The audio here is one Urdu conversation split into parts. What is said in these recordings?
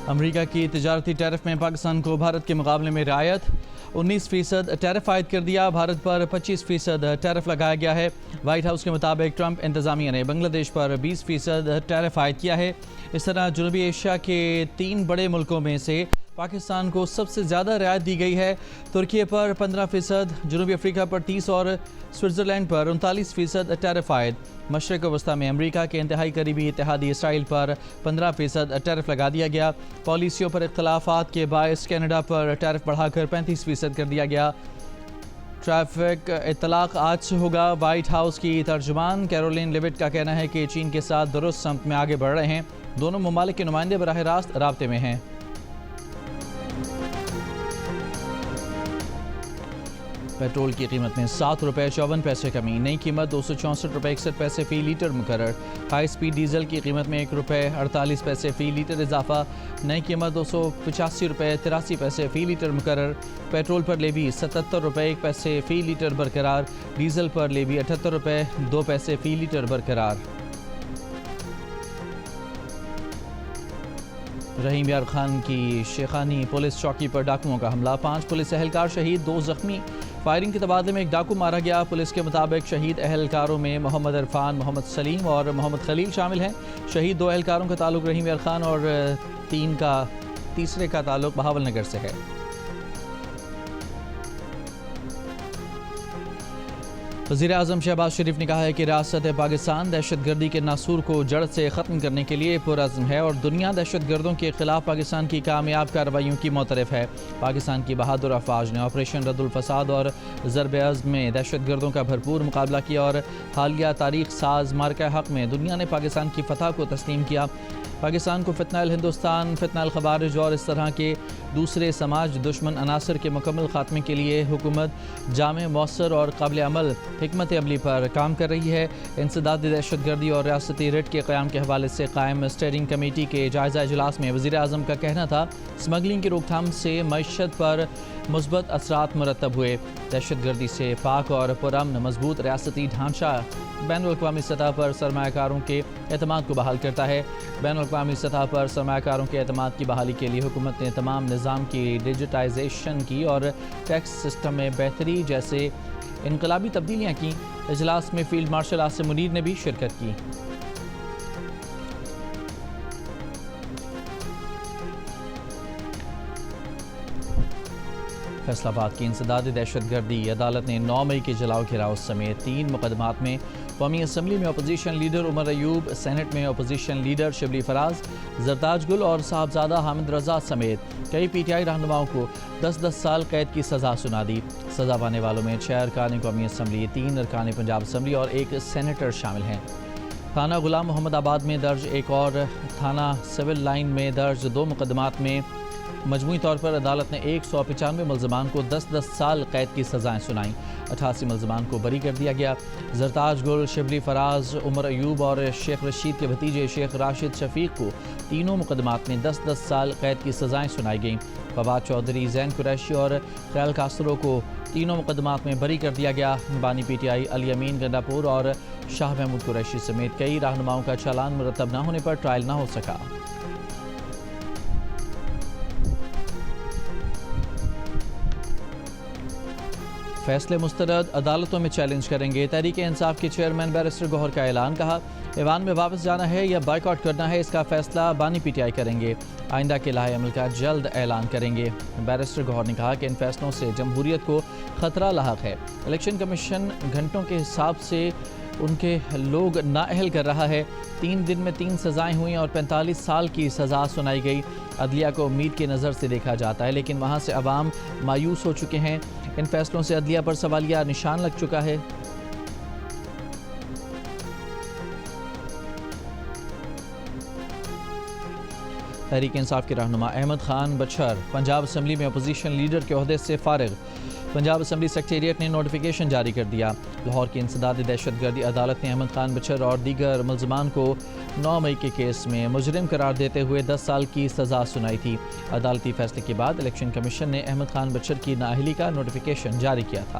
امریکہ کی تجارتی ٹیرف میں پاکستان کو بھارت کے مقابلے میں رعایت 19% ٹیرف عائد کر دیا، بھارت پر 25% ٹیرف لگایا گیا ہے۔ وائٹ ہاؤس کے مطابق ٹرمپ انتظامیہ نے بنگلہ دیش پر 20% ٹیرف عائد کیا ہے۔ اس طرح جنوبی ایشیا کے 3 بڑے ملکوں میں سے پاکستان کو سب سے زیادہ رعایت دی گئی ہے۔ ترکی پر 15%، جنوبی افریقہ پر 30% اور سوئٹزرلینڈ پر 39% ٹیرف عائد۔ مشرق وسطیٰ میں امریکہ کے انتہائی قریبی اتحادی اسرائیل پر 15% ٹیرف لگا دیا گیا۔ پالیسیوں پر اختلافات کے باعث کینیڈا پر ٹیرف بڑھا کر 35% کر دیا گیا۔ ٹریفک اطلاق آج سے ہوگا۔ وائٹ ہاؤس کی ترجمان کیرولین لیوٹ کا کہنا ہے کہ چین کے ساتھ درست سمت میں آگے بڑھ رہے ہیں، دونوں ممالک کے نمائندے براہ راست رابطے میں ہیں۔ پیٹرول کی قیمت میں ₹7.54 کمی، نئی قیمت ₹264.61 فی لیٹر مقرر۔ ہائی سپیڈ ڈیزل کی قیمت میں ₹1.48 فی لیٹر اضافہ، نئی قیمت ₹285.83 فی لیٹر مقرر۔ پیٹرول پر لیوی ₹77.01 فی لیٹر برقرار، ڈیزل پر لیوی ₹78.02 فی لیٹر برقرار۔ رحیم یار خان کی شیخانی پولیس چوکی پر ڈاکوؤں کا حملہ، 5 پولیس اہلکار شہید، 2 زخمی۔ فائرنگ کے تبادلے میں ایک ڈاکو مارا گیا۔ پولیس کے مطابق شہید اہلکاروں میں محمد عرفان، محمد سلیم اور محمد خلیل شامل ہیں۔ شہید 2 اہلکاروں کا تعلق رحیم یار خان اور تیسرے کا تعلق بہاول نگر سے ہے۔ وزیر اعظم شہباز شریف نے کہا ہے کہ ریاست پاکستان دہشت گردی کے ناسور کو جڑ سے ختم کرنے کے لیے پرعزم ہے اور دنیا دہشت گردوں کے خلاف پاکستان کی کامیاب کارروائیوں کی معترف ہے۔ پاکستان کی بہادر افواج نے آپریشن رد الفساد اور ضرب عزم میں دہشت گردوں کا بھرپور مقابلہ کیا اور حالیہ تاریخ ساز معرکہ حق میں دنیا نے پاکستان کی فتح کو تسلیم کیا۔ پاکستان کو فتنہ الہندوستان، فتنہ الخوارج اور اس طرح کے دوسرے سماج دشمن عناصر کے مکمل خاتمے کے لیے حکومت جامع، مؤثر اور قابل عمل حکمت عملی پر کام کر رہی ہے۔ انسداد دہشت گردی اور ریاستی ریٹ کے قیام کے حوالے سے قائم اسٹیئرنگ کمیٹی کے جائزہ اجلاس میں وزیر اعظم کا کہنا تھا، اسمگلنگ کی روک تھام سے معیشت پر مثبت اثرات مرتب ہوئے۔ دہشت گردی سے پاک اور پرامن مضبوط ریاستی ڈھانچہ بین الاقوامی سطح پر سرمایہ کاروں کے اعتماد کو بحال کرتا ہے۔ بین الاقوامی سطح پر سرمایہ کاروں کے اعتماد کی بحالی کے لیے حکومت نے تمام نظام کی ڈیجیٹائزیشن کی اور ٹیکس سسٹم میں بہتری جیسے انقلابی تبدیلیاں کی۔ اجلاس میں فیلڈ مارشل عاصم منیر نے بھی شرکت کی۔ فیصل آباد کی انسداد دہشت گردی عدالت نے 9 مئی کے جلاؤ گھراؤ سمیت 3 مقدمات میں قومی اسمبلی میں opposition leader Omar Ayub, Saint میں اپوزیشن لیڈر شبلی فراز، زرتاج گل اور صاحبزادہ حامد رضا سمیت کئی پی ٹی آئی رہنماؤں کو 10 سال قید کی سزا سنا دی۔ سزا پانے والوں میں 6 ارکان قومی اسمبلی، 3 ارکان پنجاب اسمبلی اور 1 سینیٹر شامل ہیں۔ تھانہ غلام محمد آباد میں درج ایک اور تھانہ سول لائن میں درج 2 مقدمات میں مجموعی طور پر عدالت نے 195 ملزمان کو 10 سال قید کی سزائیں سنائیں۔ 88 ملزمان کو بری کر دیا گیا۔ زرتاج گل، شبلی فراز، عمر ایوب اور شیخ رشید کے بھتیجے شیخ راشد شفیق کو تینوں مقدمات میں 10 سال قید کی سزائیں سنائی گئیں۔ فواد چودھری، زین قریشی اور خیال کاسرو کو تینوں مقدمات میں بری کر دیا گیا۔ بانی پی ٹی آئی علی امین گنڈاپور اور شاہ محمود قریشی سمیت کئی رہنماؤں کا چالان مرتب نہ ہونے پر ٹرائل نہ ہو سکا۔ فیصلے مسترد عدالتوں میں چیلنج کریں گے، تحریک انصاف کے چیئرمین بیرسٹر گوہر کا اعلان، کہا ایوان میں واپس جانا ہے یا بائیکاٹ کرنا ہے، اس کا فیصلہ بانی پی ٹی آئی کریں گے، آئندہ کے لائحہ عمل کا جلد اعلان کریں گے۔ بیرسٹر گوہر نے کہا کہ ان فیصلوں سے جمہوریت کو خطرہ لاحق ہے۔ الیکشن کمیشن گھنٹوں کے حساب سے ان کے لوگ نااہل کر رہا ہے۔ 3 دن میں 3 سزائیں ہوئیں اور 45 سال کی سزا سنائی گئی۔ عدلیہ کو امید کی نظر سے دیکھا جاتا ہے، لیکن وہاں سے عوام مایوس ہو چکے ہیں۔ ان فیصلوں سے عدلیہ پر سوالیہ نشان لگ چکا ہے۔ تحریک انصاف کے رہنما احمد خان بچھر پنجاب اسمبلی میں اپوزیشن لیڈر کے عہدے سے فارغ۔ پنجاب اسمبلی سیکریٹریٹ نے نوٹیفیکیشن جاری کر دیا۔ لاہور کی انسداد دہشت گردی عدالت نے احمد خان بچھر اور دیگر ملزمان کو 9 مئی کے کیس میں مجرم قرار دیتے ہوئے 10 سال کی سزا سنائی تھی۔ عدالتی فیصلے کے بعد الیکشن کمیشن نے احمد خان بچھر کی نااہلی کا نوٹیفیکیشن جاری کیا تھا۔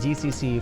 GCC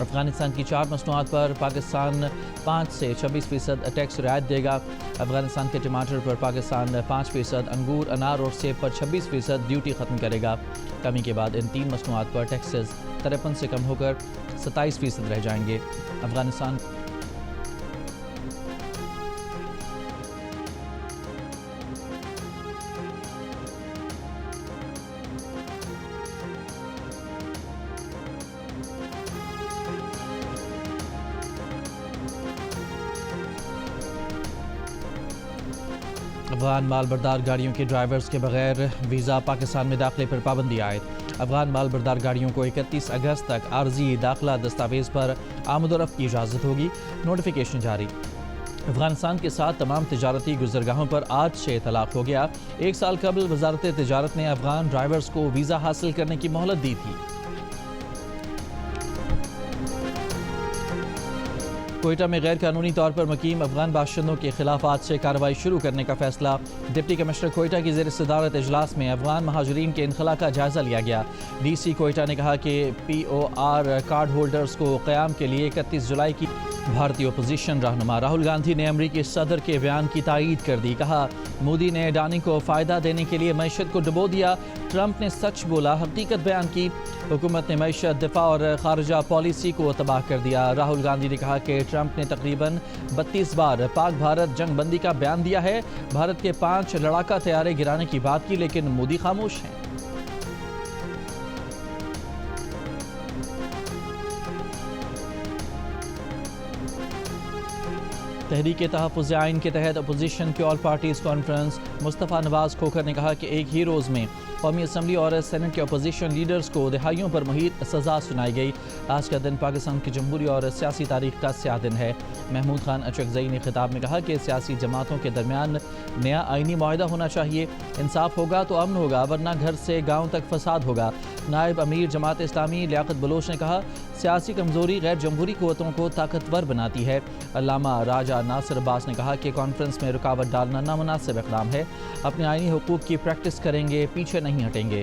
افغانستان کی 4 مصنوعات پر پاکستان 5 سے 26% ٹیکس رعایت دے گا۔ افغانستان کے ٹماٹر پر پاکستان 5%، انگور، انار اور سیب پر 26% ڈیوٹی ختم کرے گا۔ کمی کے بعد ان 3 مصنوعات پر ٹیکسز 53 سے کم ہو کر 27% رہ جائیں گے۔ افغانستان افغان مال بردار گاڑیوں کے ڈرائیورز کے بغیر ویزا پاکستان میں داخلے پر پابندی عائد۔ افغان مال بردار گاڑیوں کو 31 اگست تک عارضی داخلہ دستاویز پر آمد و رفت کی اجازت ہوگی۔ نوٹیفیکیشن جاری۔ افغانستان کے ساتھ تمام تجارتی گزرگاہوں پر آج سے اطلاق ہو گیا۔ 1 سال قبل وزارت تجارت نے افغان ڈرائیورز کو ویزا حاصل کرنے کی مہلت دی تھی۔ کوئٹہ میں غیر قانونی طور پر مقیم افغان باشندوں کے خلاف آج سے کارروائی شروع کرنے کا فیصلہ۔ ڈپٹی کمشنر کوئٹہ کی زیر صدارت اجلاس میں افغان مہاجرین کے انخلاء کا جائزہ لیا گیا۔ ڈی سی کوئٹہ نے کہا کہ POR کارڈ ہولڈرز کو قیام کے لیے 31 جولائی کی بھارتی اپوزیشن رہنما راہل گاندھی نے امریکی صدر کے بیان کی تائید کر دی۔ کہا مودی نے اڈانی کو فائدہ دینے کے لیے معیشت کو ڈبو دیا، ٹرمپ نے سچ بولا، حقیقت بیان کی۔ حکومت نے معیشت، دفاع اور خارجہ پالیسی کو تباہ کر دیا۔ راہل گاندھی نے کہا کہ ٹرمپ نے تقریباً 32 بار پاک بھارت جنگ بندی کا بیان دیا ہے، بھارت کے 5 لڑاکا طیارے گرانے کی بات کی، لیکن مودی خاموش ہیں۔ تحریک تحفظ آئین کے تحت اپوزیشن کی آل پارٹیز کانفرنس، مصطفیٰ نواز کھوکھر نے کہا کہ ایک ہی روز میں قومی اسمبلی اور سینٹ کے اپوزیشن لیڈرز کو دہائیوں پر محیط سزا سنائی گئی۔ آج کا دن پاکستان کی جمہوری اور سیاسی تاریخ کا سیاہ دن ہے۔ محمود خان اچکزئی نے خطاب میں کہا کہ سیاسی جماعتوں کے درمیان نیا آئینی معاہدہ ہونا چاہیے، انصاف ہوگا تو امن ہوگا، ورنہ گھر سے گاؤں تک فساد ہوگا۔ نائب امیر جماعت اسلامی لیاقت بلوچ نے کہا سیاسی کمزوری غیر جمہوری قوتوں کو طاقتور بناتی ہے۔ علامہ راجہ ناصر عباس نے کہا کہ کانفرنس میں رکاوٹ ڈالنا نامناسب اقدام ہے، اپنے آئینی حقوق کی پریکٹس کریں گے، پیچھے نہیں ہٹیں گے۔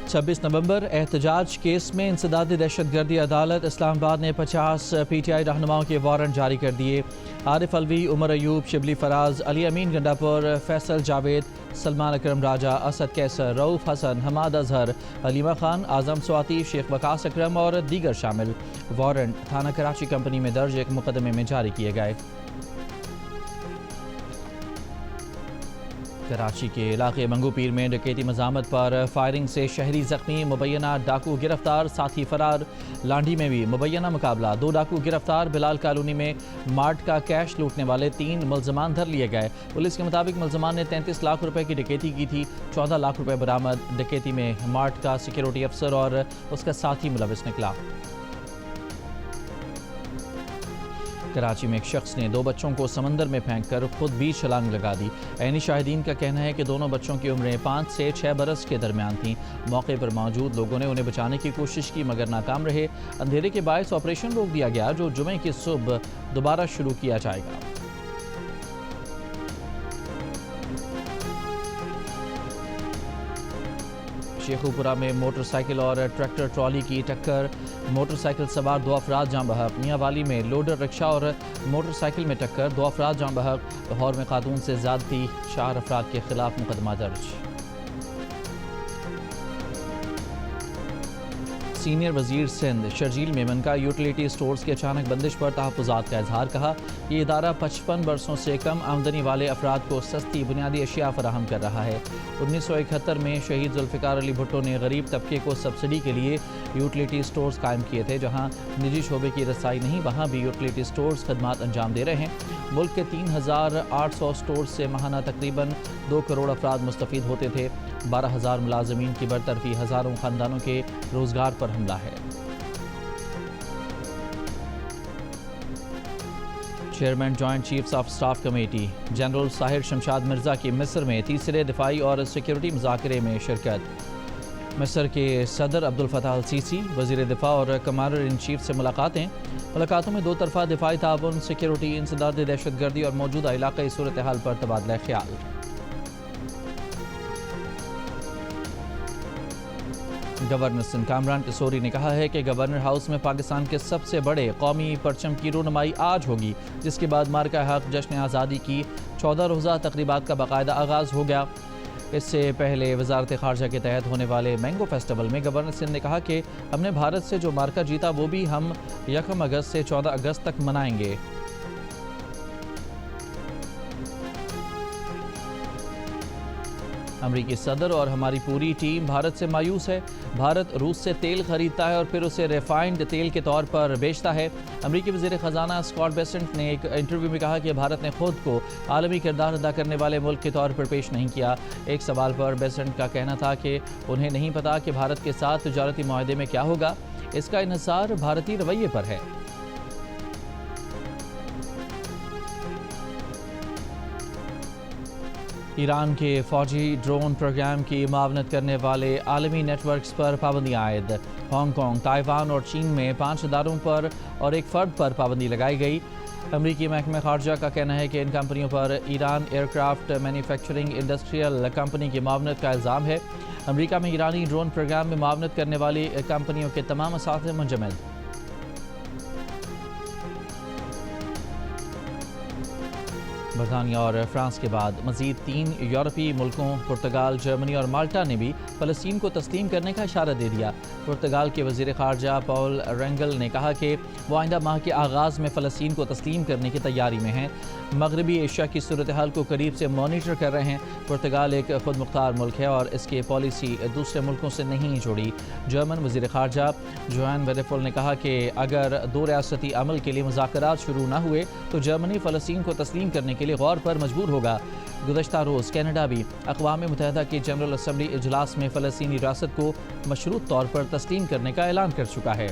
26 نومبر احتجاج کیس میں انسداد دہشت گردی عدالت اسلام آباد نے 50 PTI رہنماؤں کے وارنٹ جاری کر دیے۔ عارف الوی، عمر ایوب، شبلی فراز، علی امین گنڈاپور، فیصل جاوید، سلمان اکرم راجہ، اسد کیسر، رؤوف حسن، حماد اظہر، علیمہ خان، اعظم سواتی، شیخ وقاص اکرم اور دیگر شامل۔ وارنٹ تھانہ کراچی کمپنی میں درج ایک مقدمے میں جاری کیے گئے۔ کراچی کے علاقے منگو پیر میں ڈکیتی مزاحمت پر فائرنگ سے شہری زخمی، مبینہ ڈاکو گرفتار، ساتھی فرار۔ لانڈھی میں بھی مبینہ مقابلہ، 2 ڈاکو گرفتار۔ بلال کالونی میں مارٹ کا کیش لوٹنے والے 3 ملزمان دھر لیے گئے۔ پولیس کے مطابق ملزمان نے 33 لاکھ روپے کی ڈکیتی کی تھی، 14 لاکھ روپے برآمد۔ ڈکیتی میں مارٹ کا سیکیورٹی افسر اور اس کا ساتھی ملوث نکلا۔ کراچی میں ایک شخص نے 2 بچوں کو سمندر میں پھینک کر خود بھی چھلانگ لگا دی۔ عینی شاہدین کا کہنا ہے کہ دونوں بچوں کی عمریں 5 سے 6 برس کے درمیان تھیں۔ موقع پر موجود لوگوں نے انہیں بچانے کی کوشش کی مگر ناکام رہے۔ اندھیرے کے باعث آپریشن روک دیا گیا، جو جمعے کی صبح دوبارہ شروع کیا جائے گا۔ شیخوپورہ میں موٹر سائیکل اور ٹریکٹر ٹرالی کی ٹکر، موٹر سائیکل سوار 2 افراد جاں بحق۔ میاں والی میں لوڈر رکشہ اور موٹر سائیکل میں ٹکر، 2 افراد جاں بحق۔ لاہور میں خاتون سے زیادتی، 4 افراد کے خلاف مقدمہ درج۔ سینئر وزیر سندھ شرجیل میمن کا یوٹیلیٹی سٹورز کی اچانک بندش پر تحفظات کا اظہار۔ کہا یہ ادارہ 55 برسوں سے کم آمدنی والے افراد کو سستی بنیادی اشیاء فراہم کر رہا ہے۔ 1971 میں شہید ذوالفقار علی بھٹو نے غریب طبقے کو سبسڈی کے لیے یوٹیلیٹی سٹورز قائم کیے تھے۔ جہاں نجی شعبے کی رسائی نہیں، وہاں بھی یوٹیلیٹی سٹورز خدمات انجام دے رہے ہیں۔ ملک کے 3800 سٹورز سے ماہانہ تقریباً 2 کروڑ افراد مستفید ہوتے تھے۔ 12,000 ملازمین کی برطرفی، ہزاروں خاندانوں کے روزگار پر حملہ ہے۔ Chairman joint chiefs of staff committee general Sahir Shamshad Mirza کی مصر میں تیسرے دفاعی اور سیکیورٹی مذاکرے میں شرکت۔ مصر کے صدر عبدالفتاح السیسی، وزیر دفاع اور کمانڈر ان چیف سے ملاقاتیں۔ ملاقاتوں میں دو طرفہ دفاعی تعاون، سیکیورٹی، انسداد دہشت گردی اور موجودہ علاقائی صورتحال پر تبادلہ خیال۔ گورنر سندھ کامران ٹسوری نے کہا ہے کہ گورنر ہاؤس میں پاکستان کے سب سے بڑے قومی پرچم کی رونمائی آج ہوگی، جس کے بعد مارکہ حق جشن آزادی کی 14 روزہ تقریبات کا باقاعدہ آغاز ہو گیا۔ اس سے پہلے وزارت خارجہ کے تحت ہونے والے مینگو فیسٹیول میں گورنر سندھ نے کہا کہ ہم نے بھارت سے جو مارکہ جیتا وہ بھی ہم 1 اگست سے 14 اگست تک منائیں گے۔ امریکی صدر اور ہماری پوری ٹیم بھارت سے مایوس ہے۔ بھارت روس سے تیل خریدتا ہے اور پھر اسے ریفائنڈ تیل کے طور پر بیچتا ہے۔ امریکی وزیر خزانہ اسکاٹ بیسنٹ نے ایک انٹرویو میں کہا کہ بھارت نے خود کو عالمی کردار ادا کرنے والے ملک کے طور پر پیش نہیں کیا۔ ایک سوال پر بیسنٹ کا کہنا تھا کہ انہیں نہیں پتا کہ بھارت کے ساتھ تجارتی معاہدے میں کیا ہوگا۔ اس کا انحصار بھارتی رویے پر ہے۔ ایران کے فوجی ڈرون پروگرام کی معاونت کرنے والے عالمی نیٹ ورکس پر پابندیاں عائد۔ ہانگ کانگ، تائیوان اور چین میں 5 اداروں پر اور ایک فرد پر پابندی لگائی گئی۔ امریکی محکمہ خارجہ کا کہنا ہے کہ ان کمپنیوں پر Iran aircraft manufacturing industrial company کی معاونت کا الزام ہے۔ امریکہ میں ایرانی ڈرون پروگرام میں معاونت کرنے والی کمپنیوں کے تمام اثاثے منجمد۔ برطانیہ اور فرانس کے بعد مزید 3 یورپی ملکوں پرتگال، جرمنی اور مالٹا نے بھی فلسطین کو تسلیم کرنے کا اشارہ دے دیا۔ پرتگال کے وزیر خارجہ پاول رینگل نے کہا کہ وہ آئندہ ماہ کے آغاز میں فلسطین کو تسلیم کرنے کی تیاری میں ہیں۔ مغربی ایشیا کی صورتحال کو قریب سے مانیٹر کر رہے ہیں۔ پرتگال ایک خود مختار ملک ہے اور اس کی پالیسی دوسرے ملکوں سے نہیں جڑی۔ جرمن وزیر خارجہ جوہان ویڈرفول نے کہا کہ اگر 2 ریاستی عمل کے لیے مذاکرات شروع نہ ہوئے تو جرمنی فلسطین کو تسلیم کرنے کے لیے غور پر مجبور ہوگا۔ گزشتہ روز کینیڈا بھی اقوام متحدہ کی جنرل اسمبلی اجلاس میں فلسطینی ریاست کو مشروط طور پر تسلیم کرنے کا اعلان کر چکا ہے۔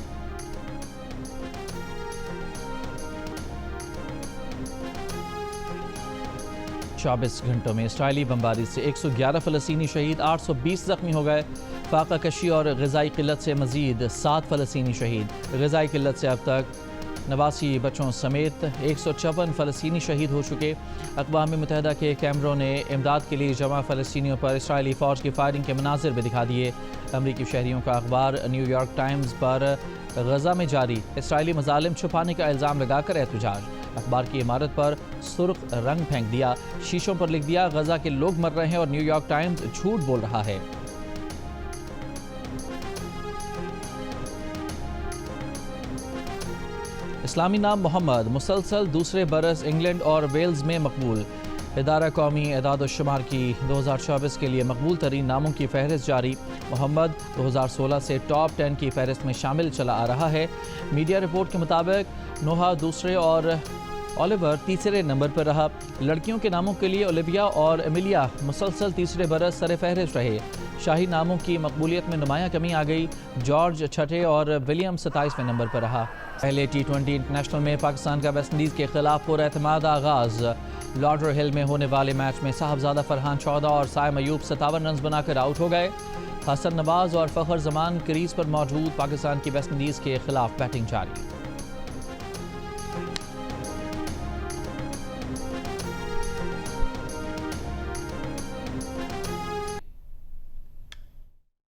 چوبیس گھنٹوں میں اسرائیلی بمباری سے 111 فلسطینی شہید، 820 زخمی ہو گئے۔ فاقہ کشی اور غذائی قلت سے مزید 7 فلسطینی شہید۔ غذائی قلت سے اب تک 89 بچوں سمیت 154 فلسطینی شہید ہو چکے۔ اقوام متحدہ کے کیمروں نے امداد کے لیے جمع فلسطینیوں پر اسرائیلی فوج کی فائرنگ کے مناظر بھی دکھا دیے۔ امریکی شہریوں کا اخبار نیو یارک ٹائمز پر غزہ میں جاری اسرائیلی مظالم چھپانے کا الزام لگا کر احتجاج۔ اخبار کی عمارت پر سرخ رنگ پھینک دیا، شیشوں پر لکھ دیا غزہ کے لوگ مر رہے ہیں اور نیو یارک ٹائمز جھوٹ بول رہا ہے۔ اسلامی نام محمد مسلسل دوسرے برس انگلینڈ اور ویلز میں مقبول۔ ادارہ قومی اعداد و شمار کی 2024 کے لیے مقبول ترین ناموں کی فہرست جاری۔ محمد 2016 سے ٹاپ 10 کی فہرست میں شامل چلا آ رہا ہے۔ میڈیا رپورٹ کے مطابق نوحہ دوسرے اور اولیور تیسرے نمبر پر رہا۔ لڑکیوں کے ناموں کے لیے اولیویا اور ایمیلیا مسلسل تیسرے برس سر فہرست رہے۔ شاہی ناموں کی مقبولیت میں نمایاں کمی آ گئی۔ جارج چھٹے اور ولیم 27ویں نمبر پر رہا۔ پہلے T20 انٹرنیشنل میں پاکستان کا ویسٹ انڈیز کے خلاف پر اعتماد آغاز۔ لارڈر ہل میں ہونے والے میچ میں صاحبزادہ فرحان 14 اور سائم ایوب 57 رنز بنا کر آؤٹ ہو گئے۔ حسن نواز اور فخر زمان کریز پر موجود۔ پاکستان کی ویسٹ انڈیز کے خلاف بیٹنگ جاری۔